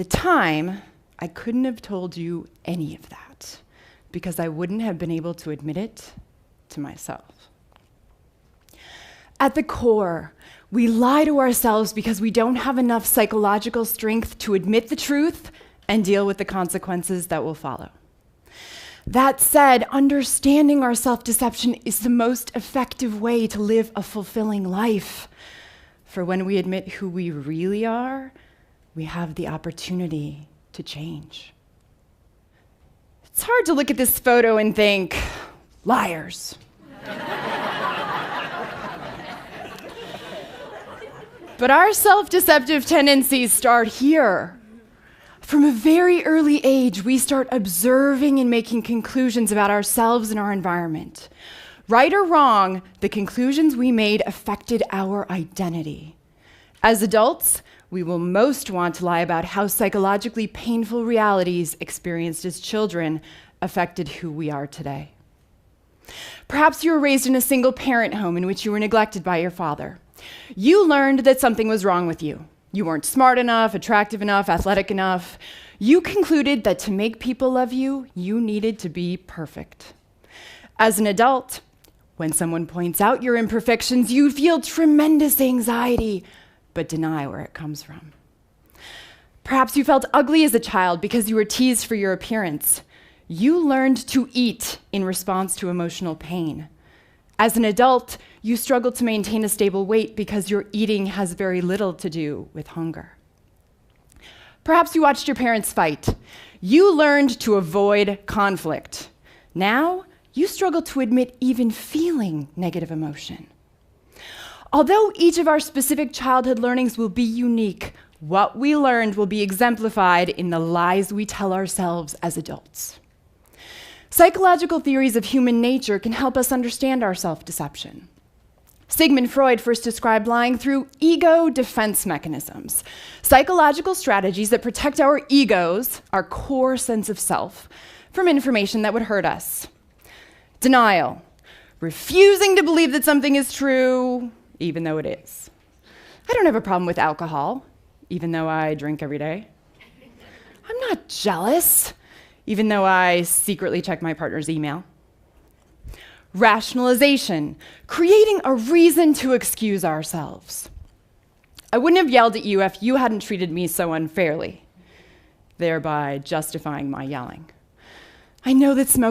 the time, I couldn't have told you any of that because I wouldn't have been able to admit it to myself. At the core, we lie to ourselves because we don't have enough psychological strength to admit the truth and deal with the consequences that will follow. That said, understanding our self-deception is the most effective way to live a fulfilling life. For when we admit who we really are, we have the opportunity to change. It's hard to look at this photo and think, liars. But our self-deceptive tendencies start here. From a very early age, we start observing and making conclusions about ourselves and our environment. Right or wrong, the conclusions we made affected our identity. As adults, we will most want to lie about how psychologically painful realities experienced as children affected who we are today. Perhaps you were raised in a single-parent home in which you were neglected by your father. You learned that something was wrong with you. You weren't smart enough, attractive enough, athletic enough. You concluded that to make people love you, you needed to be perfect. As an adult, when someone points out your imperfections, you feel tremendous anxiety, but deny where it comes from. Perhaps you felt ugly as a child because you were teased for your appearance. You learned to eat in response to emotional pain. As an adult, you struggle to maintain a stable weight because your eating has very little to do with hunger. Perhaps you watched your parents fight. You learned to avoid conflict. Now, you struggle to admit even feeling negative emotion. Although each of our specific childhood learnings will be unique, what we learned will be exemplified in the lies we tell ourselves as adults. Psychological theories of human nature can help us understand our self-deception. Sigmund Freud first described lying through ego defense mechanisms, psychological strategies that protect our egos, our core sense of self, from information that would hurt us. Denial, refusing to believe that something is true, even though it is. I don't have a problem with alcohol, even though I drink every day. I'm not jealous, even though I secretly check my partner's email. Rationalization, creating a reason to excuse ourselves. I wouldn't have yelled at you if you hadn't treated me so unfairly, thereby justifying my yelling. I know that smoking